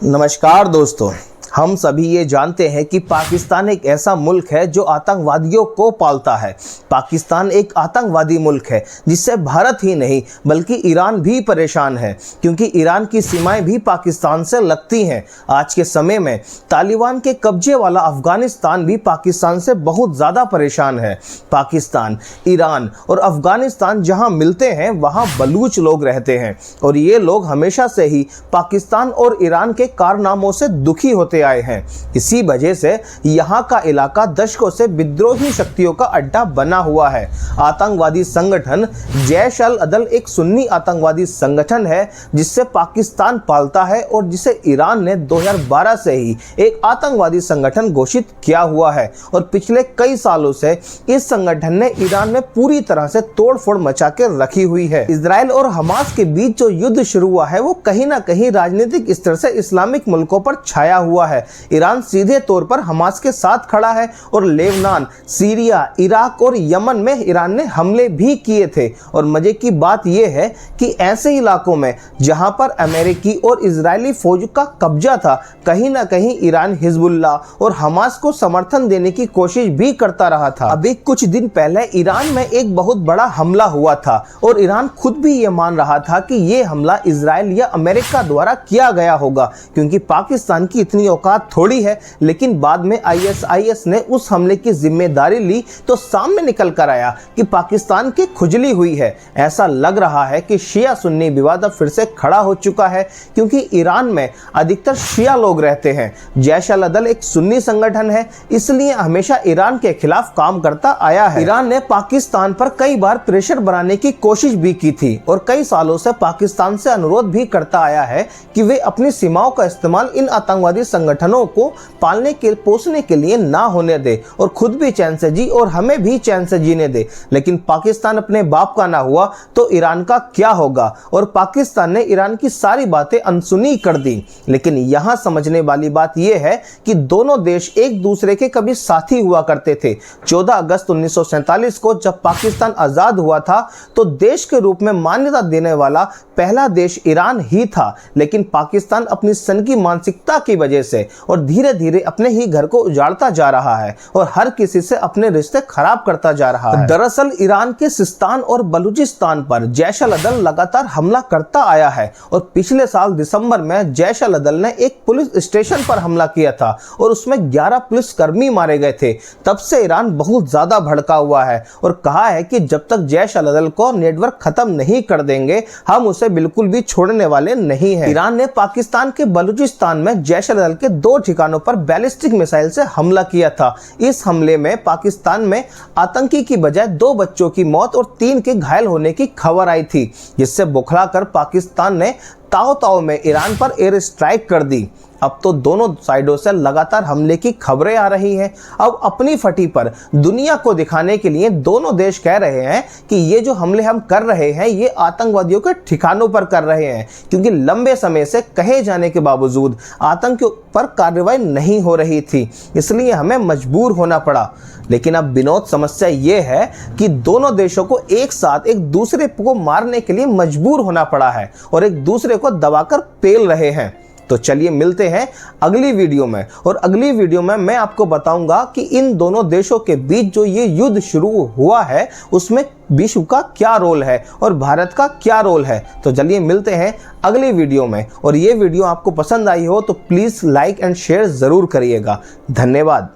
नमस्कार दोस्तों, हम सभी ये जानते हैं कि पाकिस्तान एक ऐसा मुल्क है जो आतंकवादियों को पालता है। पाकिस्तान एक आतंकवादी मुल्क है जिससे भारत ही नहीं बल्कि ईरान भी परेशान है, क्योंकि ईरान की सीमाएं भी पाकिस्तान से लगती हैं। आज के समय में तालिबान के कब्जे वाला अफगानिस्तान भी पाकिस्तान से बहुत ज़्यादा परेशान है। पाकिस्तान, ईरान और अफगानिस्तान जहाँ मिलते हैं वहाँ बलूच लोग रहते हैं और ये लोग हमेशा से ही पाकिस्तान और ईरान के कारनामों से दुखी होते आए हैं। इसी वजह से यहाँ का इलाका दशकों से विद्रोही शक्तियों का अड्डा बना हुआ है। आतंकवादी संगठन जैश अल अदल एक सुन्नी आतंकवादी संगठन है जिससे पाकिस्तान पालता है और जिसे ईरान ने 2012 से ही एक आतंकवादी संगठन घोषित किया हुआ है और पिछले कई सालों से इस संगठन ने ईरान में पूरी तरह से तोड़फोड़ मचा के रखी हुई है। इजराइल और हमास के बीच जो युद्ध शुरू हुआ है वो कहीं ना कहीं राजनीतिक स्तर से इस्लामिक मुल्कों पर छाया हुआ है। ईरान सीधे तौर पर हमास के साथ खड़ा है और लेबनान, सीरिया, इराक और यमन में ईरान ने हमले भी किए थे। और मजे की बात यह है कि ऐसे इलाकों में जहां पर अमेरिकी और इजरायली फौज का कब्जा था, कहीं ना कहीं ईरान हिजबुल्लाह और हमास को समर्थन देने की कोशिश भी करता रहा था। अभी कुछ दिन पहले ईरान में एक बहुत बड़ा हमला हुआ था और ईरान खुद भी ये मान रहा था कि ये हमला इजराइल या अमेरिका द्वारा किया गया होगा, क्योंकि पाकिस्तान की इतनी औकात थोड़ी है। लेकिन बाद में ISIS ने उस हमले की जिम्मेदारी ली तो सामने निकल कर आया कि पाकिस्तान की खुजली हुई है। ऐसा लग रहा है कि शिया सुन्नी विवाद अब फिर से खड़ा हो चुका है, क्योंकि ईरान में अधिकतर शिया लोग रहते हैं। जैश अल अदल एक सुन्नी संगठन है, इसलिए हमेशा ईरान के खिलाफ काम करता आया है। ईरान ने पाकिस्तान पर कई बार प्रेशर बनाने की कोशिश भी की थी और कई सालों से पाकिस्तान से अनुरोध भी करता आया है कि वे अपनी सीमाओं का इस्तेमाल इन आतंकवादी संगठनों को पालने के पोसने के लिए ना होने दे और खुद भी चैन से जी और हमें भी चैन से जीने दे। लेकिन पाकिस्तान अपने बाप का ना हुआ तो ईरान का क्या होगा, और पाकिस्तान ने ईरान की सारी बातें अनसुनी कर दी। लेकिन यहां समझने वाली बात यह है कि दोनों देश एक दूसरे के कभी साथी हुआ करते थे। 14 अगस्त 1947 को जब पाकिस्तान आजाद हुआ था तो देश के रूप में मान्यता देने वाला पहला देश ईरान ही था। लेकिन पाकिस्तान अपनी सनकी मानसिकता की वजह से और धीरे धीरे अपने ही घर को उजाड़ता जा रहा है और हर किसी से अपने रिश्ते खराब करता जा रहा है। दरअसल ईरान के सिस्तान और बलूचिस्तान पर जैश अल अदल लगातार हमला करता आया है और पिछले साल दिसंबर में जैश अल अदल ने एक पुलिस स्टेशन पर हमला किया था और उसमें 11 पुलिसकर्मी मारे गए थे। तब से ईरान बहुत ज्यादा भड़का हुआ है और कहा है कि जब तक जैश अल अदल को नेटवर्क खत्म नहीं कर देंगे हम उसे बिल्कुल भी छोड़ने वाले नहीं हैं। ईरान ने पाकिस्तान के बलूचिस्तान में जैश अल अदल के 2 ठिकानों पर बैलिस्टिक मिसाइल से हमला किया था। इस हमले में पाकिस्तान में आतंकी की बजाय 2 बच्चों की मौत और 3 के घायल होने की खबर आई थी, जिससे बौखलाकर पाकिस्तान ने ताओ में ईरान पर एयर स्ट्राइक कर दी। अब तो दोनों साइडों से लगातार हमले की खबरें आ रही हैं। अब अपनी फटी पर दुनिया को दिखाने के लिए दोनों देश कह रहे हैं कि ये जो हमले हम कर रहे हैं ये आतंकवादियों के ठिकानों पर कर रहे हैं, क्योंकि लंबे समय से कहे जाने के बावजूद आतंकियों पर कार्रवाई नहीं हो रही थी, इसलिए हमें मजबूर होना पड़ा। लेकिन अब विनोद समस्या ये है कि दोनों देशों को एक साथ एक दूसरे को मारने के लिए मजबूर होना पड़ा है और एक दूसरे को दबाकर पेल रहे हैं। तो चलिए मिलते हैं अगली वीडियो में, और अगली वीडियो में मैं आपको बताऊंगा कि इन दोनों देशों के बीच जो ये युद्ध शुरू हुआ है उसमें विश्व का क्या रोल है और भारत का क्या रोल है। तो चलिए मिलते हैं अगली वीडियो में, और ये वीडियो आपको पसंद आई हो तो प्लीज़ लाइक एंड शेयर ज़रूर करिएगा। धन्यवाद।